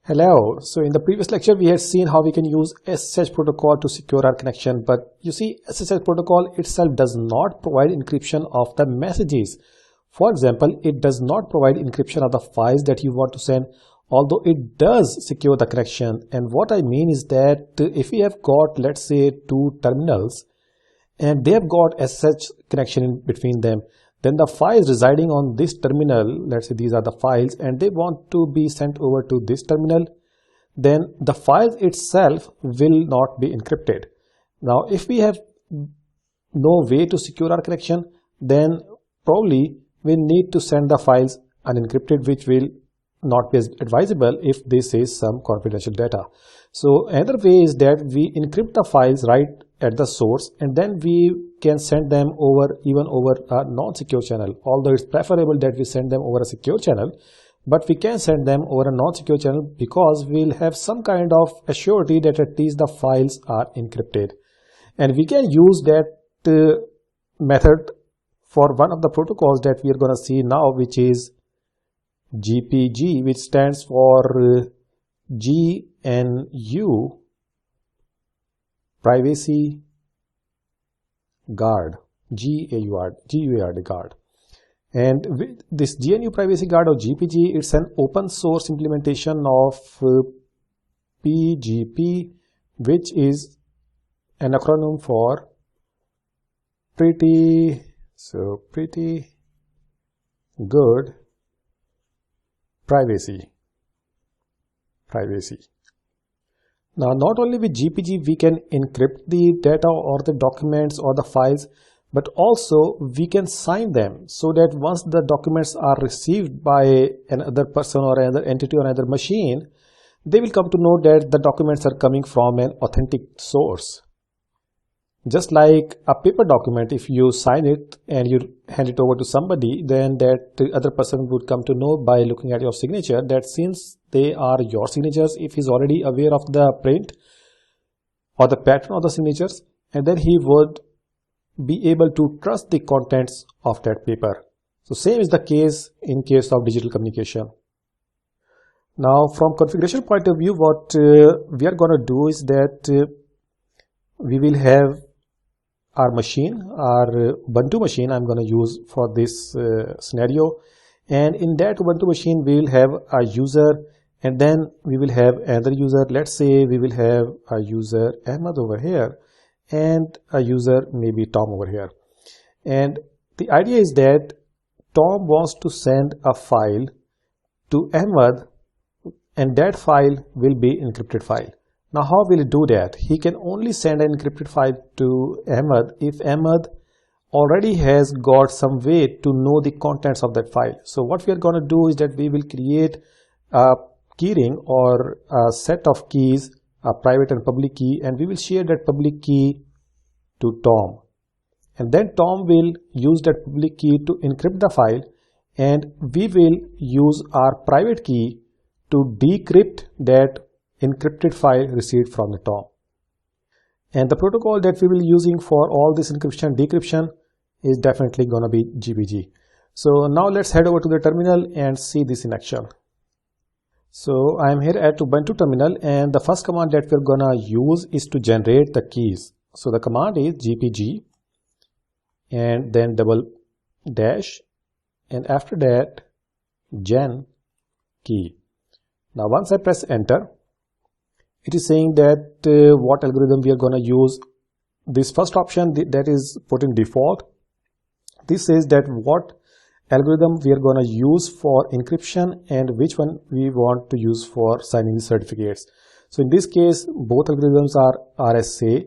Hello. So in the previous lecture, we had seen how we can use SSH protocol to secure our connection. But you see, SSH protocol itself does not provide encryption of the messages. For example, it does not provide encryption of the files that you want to send, although it does secure the connection. And what I mean is that if we have got, let's say, two terminals and they have got SSH connection in between them, then the files residing on this terminal, let's say these are the files, and they want to be sent over to this terminal, then the file itself will not be encrypted. Now, if we have no way to secure our connection, then probably we need to send the files unencrypted, which will not be advisable if this is some confidential data. So another way is that we encrypt the files right at the source, and then we can send them over even over a non-secure channel. Although it's preferable that we send them over a secure channel, but we can send them over a non-secure channel because we'll have some kind of assurity that at least the files are encrypted. And we can use that method for one of the protocols that we are going to see now, which is GPG, which stands for GNU Privacy Guard, GUARD guard. And with this GNU Privacy Guard or GPG, it's an open source implementation of PGP, which is an acronym for pretty good privacy. Now, not only with GPG we can encrypt the data or the documents or the files, but also we can sign them so that once the documents are received by another person or another entity or another machine, they will come to know that the documents are coming from an authentic source. Just like a paper document, if you sign it and you hand it over to somebody, then that other person would come to know by looking at your signature that since they are your signatures, if he's already aware of the print or the pattern of the signatures, and then he would be able to trust the contents of that paper. So same is the case in case of digital communication. Now, from configuration point of view, what we are going to do is that we will have our machine, our Ubuntu machine I'm going to use for this scenario, and in that Ubuntu machine we will have a user, and then we will have another user. Let's say we will have a user Ahmed over here and a user maybe Tom over here. And the idea is that Tom wants to send a file to Ahmed, and that file will be encrypted file. Now, how will he do that? He can only send an encrypted file to Ahmed if Ahmed already has got some way to know the contents of that file. So what we are going to do is that we will create a keyring or a set of keys, a private and public key, and we will share that public key to Tom. And then Tom will use that public key to encrypt the file, and we will use our private key to decrypt that encrypted file received from the Tom. And the protocol that we will be using for all this encryption decryption is definitely going to be GPG. So now let's head over to the terminal and see this in action. So I am here at Ubuntu terminal, and the first command that we're going to use is to generate the keys. So the command is GPG and then double dash, and after that gen key. Now once I press enter, it is saying that what algorithm we are going to use. This first option that is put in default, this says that what algorithm we are going to use for encryption and which one we want to use for signing the certificates. So in this case, both algorithms are RSA.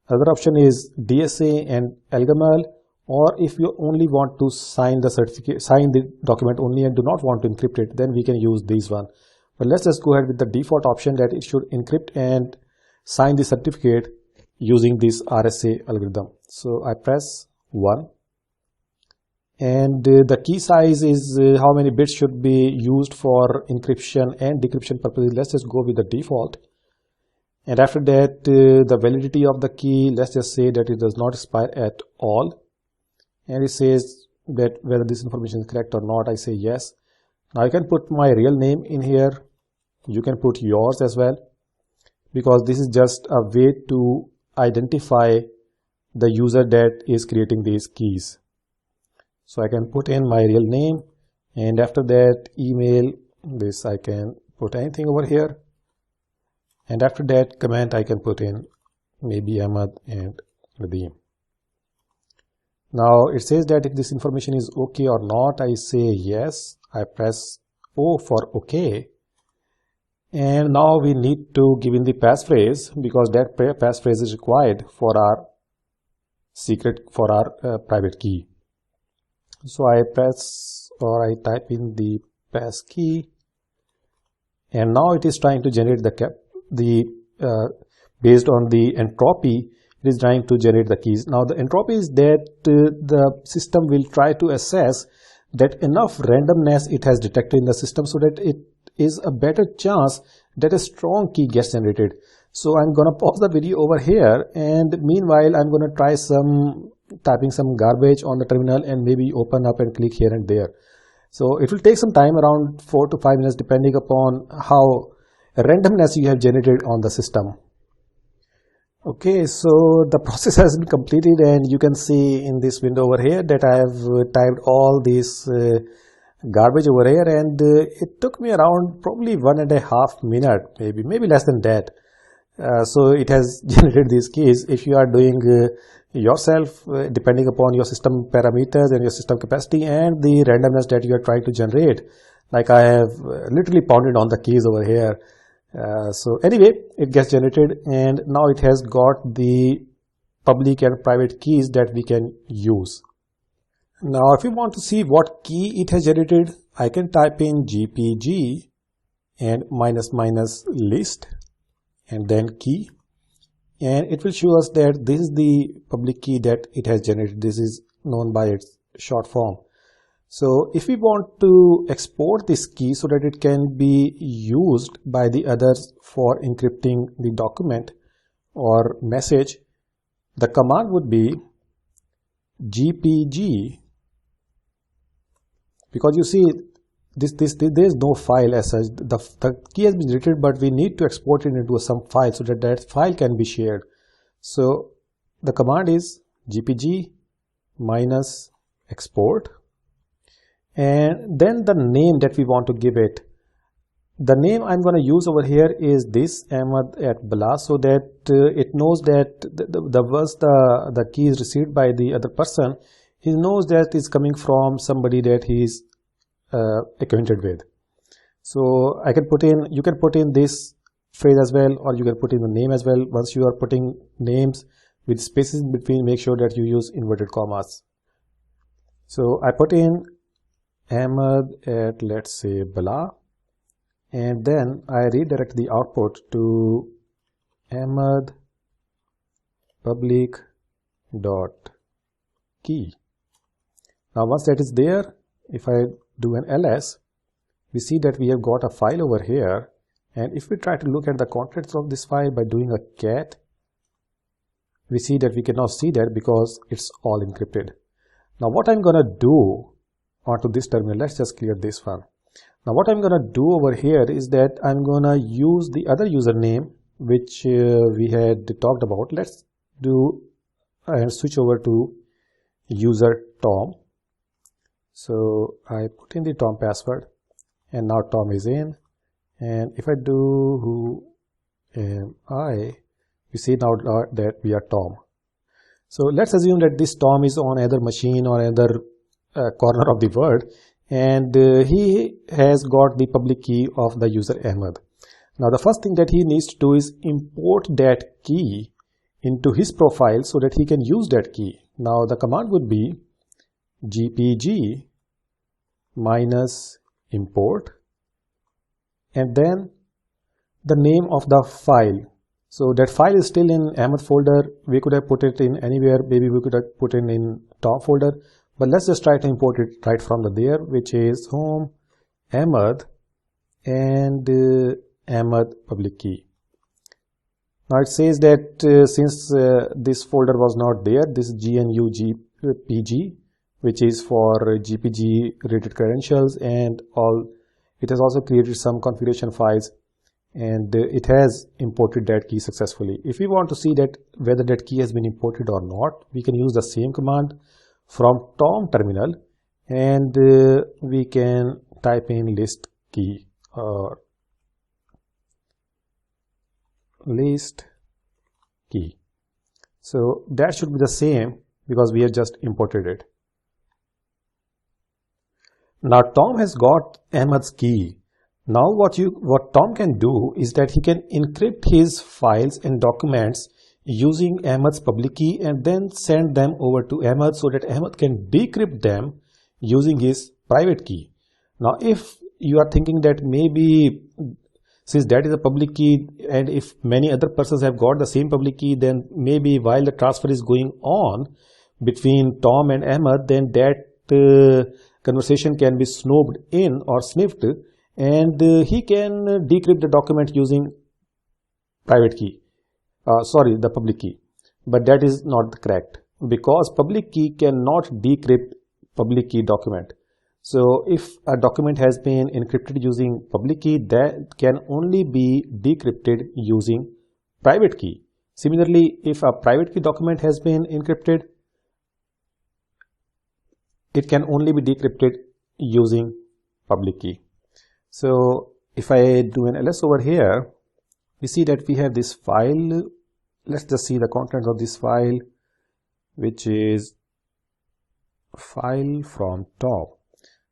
Other option is DSA and LGML. Or if you only want to sign the certificate, sign the document only and do not want to encrypt it, then we can use this one. But let's just go ahead with the default option that it should encrypt and sign the certificate using this RSA algorithm. So I press 1, and the key size is how many bits should be used for encryption and decryption purposes. Let's just go with the default. And after that, the validity of the key, let's just say that it does not expire at all. And it says that whether this information is correct or not. I say yes. Now I can put my real name in here, You can put yours as well, because this is just a way to identify the user that is creating these keys. So I can put in my real name, and after that email, this I can put anything over here, and after that comment I can put in maybe Ahmad and Nadeem. Now it says that if this information is okay or not. I say yes, I press O for OK, and now we need to give in the passphrase, because that passphrase is required for our secret, for our private key. So I press, or I type in the pass key, and now it is trying to generate based on the entropy, it is trying to generate the keys. Now the entropy is that the system will try to assess that enough randomness it has detected in the system, so that it is a better chance that a strong key gets generated. So I'm going to pause the video over here, and meanwhile I'm going to try typing some garbage on the terminal and maybe open up and click here and there. So it will take some time, around 4 to 5 minutes, depending upon how randomness you have generated on the system. Okay, so the process has been completed, and you can see in this window over here that I have typed all this garbage over here, and it took me around probably 1.5 minutes, maybe less than that. So it has generated these keys. If you are doing yourself, depending upon your system parameters and your system capacity and the randomness that you are trying to generate, like I have literally pounded on the keys over here. So anyway, it gets generated, and now it has got the public and private keys that we can use. Now if you want to see what key it has generated, I can type in GPG and -- list and then key, and it will show us that this is the public key that it has generated. This is known by its short form. So if we want to export this key so that it can be used by the others for encrypting the document or message, the command would be GPG, because you see there is no file as such. The key has been written, but we need to export it into some file so that that file can be shared. So the command is GPG -export, and then the name that we want to give it. The name I'm going to use over here is this Ahmad@Bala, so that it knows that once the key is received by the other person, he knows that it's coming from somebody that he is acquainted with. So you can put in this phrase as well, or you can put in the name as well. Once you are putting names with spaces in between, make sure that you use inverted commas. So I put in Ahmad at, let's say, Bala, and then I redirect the output to Ahmad public dot key. Now once that is there, if I do an ls, we see that we have got a file over here, and if we try to look at the contents of this file by doing a cat, we see that we cannot see that because it's all encrypted. Now what I'm gonna do onto this terminal, let's just clear this one. Now what I'm gonna do over here is that I'm gonna use the other username which we had talked about. Let's do and switch over to user Tom. So I put in the Tom password, and now Tom is in, and if I do who am I, you see now that we are Tom. So let's assume that this Tom is on either machine or either corner of the world, and he has got the public key of the user Ahmad. Now the first thing that he needs to do is import that key into his profile so that he can use that key. Now the command would be GPG -import, and then the name of the file. So that file is still in Ahmad folder. We could have put it in anywhere. Maybe we could have put it in Tom folder, but let's just try to import it right from there, which is home Ahmad and Ahmad public key. Now it says that since this folder was not there, this GNU GPG, which is for GPG rated credentials and all, it has also created some configuration files. and it has imported that key successfully. If we want to see that whether that key has been imported or not, we can use the same command from Tom terminal, and we can type in list key or list key. So that should be the same because we have just imported it. Now Tom has got Ahmed's key. Now what Tom can do is that he can encrypt his files and documents using Ahmed's public key and then send them over to Ahmed so that Ahmed can decrypt them using his private key. Now if you are thinking that maybe since that is a public key and if many other persons have got the same public key, then maybe while the transfer is going on between Tom and Ahmed, then that conversation can be snooped in or sniffed, and he can decrypt the document using private key. The public key. But that is not correct because public key cannot decrypt public key document. So if a document has been encrypted using public key, that can only be decrypted using private key. Similarly, if a private key document has been encrypted, it can only be decrypted using public key. So if I do an ls over here, we see that we have this file. Let's just see the contents of this file, which is file from Tom.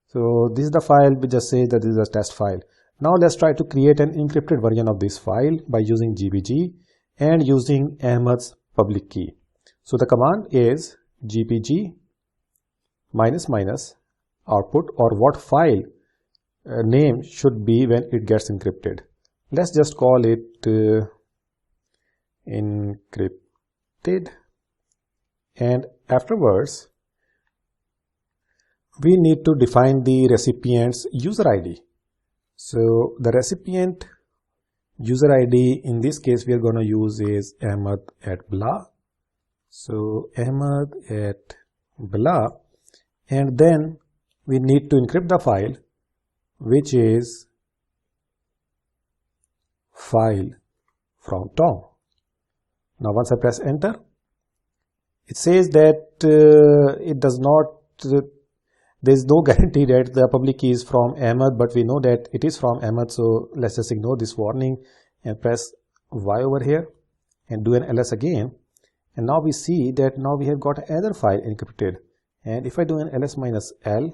So this is the file. We just say that this is a test file. Now let's try to create an encrypted version of this file by using GPG and using Ahmed's public key. So the command is GPG -- output, or what file name should be when it gets encrypted. Let's just call it encrypted, and afterwards we need to define the recipient's user ID. So the recipient user ID in this case we are going to use is Ahmed at blah. So Ahmed at blah, and then we need to encrypt the file, which is file from Tom. Now once I press enter, it says that it does not, there is no guarantee that the public key is from Ahmed, but we know that it is from Ahmed. So let's just ignore this warning and press Y over here and do an ls again. And now we see that now we have got another file encrypted. And if I do an ls -l,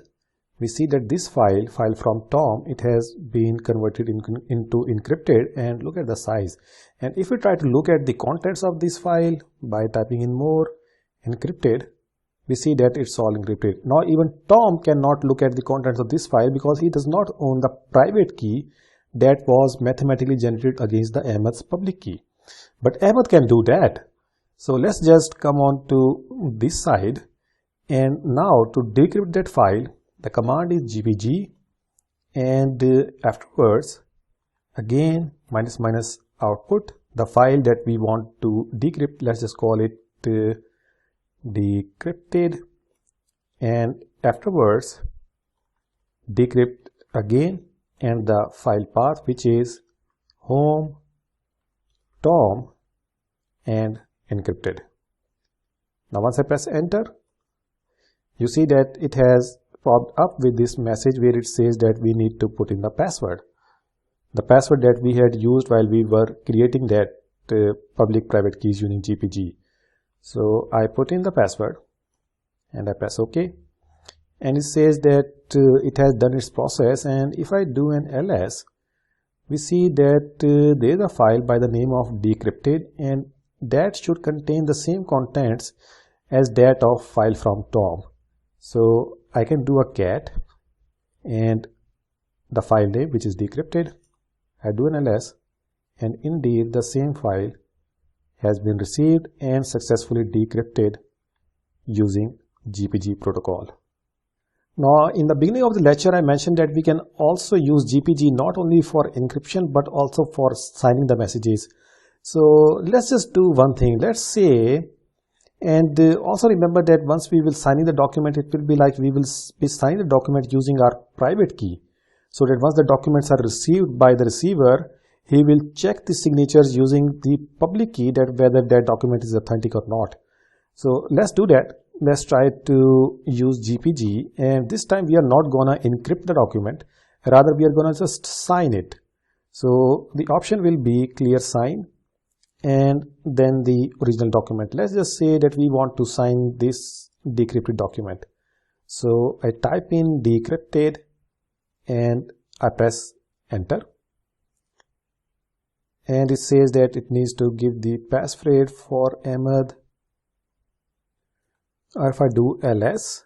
we see that this file from Tom, it has been converted into encrypted, and look at the size. And if we try to look at the contents of this file by typing in more encrypted, we see that it's all encrypted. Now even Tom cannot look at the contents of this file because he does not own the private key that was mathematically generated against the Ahmed's public key. But Ahmed can do that. So let's just come on to this side, and now to decrypt that file, the command is GPG, and afterwards again -- output, the file that we want to decrypt. Let's just call it decrypted, and afterwards decrypt again, and the file path, which is home Tom and encrypted. Now once I press enter, you see that it has popped up with this message where it says that we need to put in the password that we had used while we were creating that public private keys using GPG. So I put in the password and I press OK, and it says that it has done its process. And if I do an ls, we see that there is a file by the name of decrypted, and that should contain the same contents as that of file from Tom. So I can do a cat and the file name, which is decrypted. I do an ls, and indeed the same file has been received and successfully decrypted using GPG protocol. Now in the beginning of the lecture I mentioned that we can also use GPG not only for encryption but also for signing the messages. So let's just do one thing. Let's say, and also remember that once we will signing the document, it will be like we will be signing the document using our private key, so that once the documents are received by the receiver, he will check the signatures using the public key, that whether that document is authentic or not. So let's do that. Let's try to use GPG, and this time we are not gonna encrypt the document, rather we are gonna just sign it. So the option will be clear sign and then the original document. Let's just say that we want to sign this decrypted document. So I type in decrypted and I press enter. And it says that it needs to give the passphrase for Ahmed. Or if I do ls,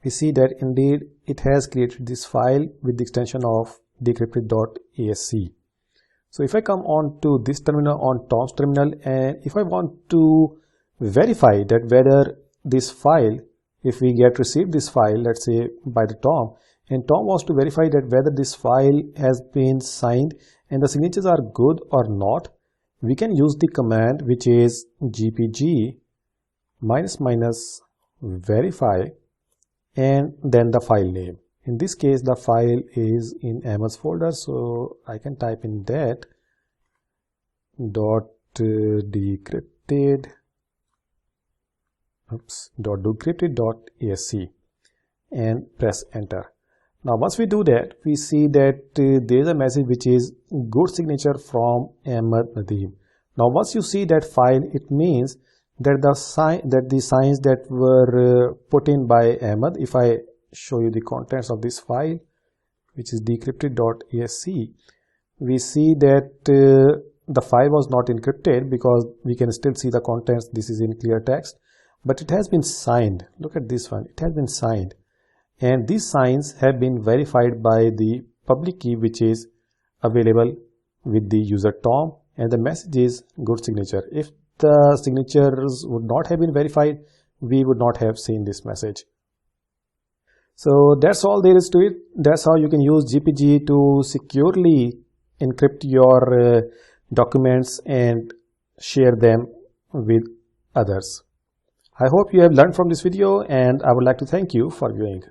we see that indeed it has created this file with the extension of decrypted.asc. So if I come on to this terminal, on Tom's terminal, and if I want to verify that whether this file, if we get received this file, let's say by the Tom, and Tom wants to verify that whether this file has been signed and the signatures are good or not, we can use the command which is GPG -- verify and then the file name. In this case, the file is in Ahmed's folder, so I can type in that .decrypted.asc and press enter. Now once we do that, we see that there is a message which is good signature from Ahmed Nadeem. Now once you see that file, it means that the signs that were put in by Ahmed, if I show you the contents of this file, which is decrypted.asc, we see that the file was not encrypted because we can still see the contents. This is in clear text, but it has been signed. Look at this one, it has been signed, and these signs have been verified by the public key which is available with the user Tom, and the message is good signature. If the signatures would not have been verified, we would not have seen this message. So that's all there is to it. That's how you can use GPG to securely encrypt your documents and share them with others. I hope you have learned from this video, and I would like to thank you for viewing.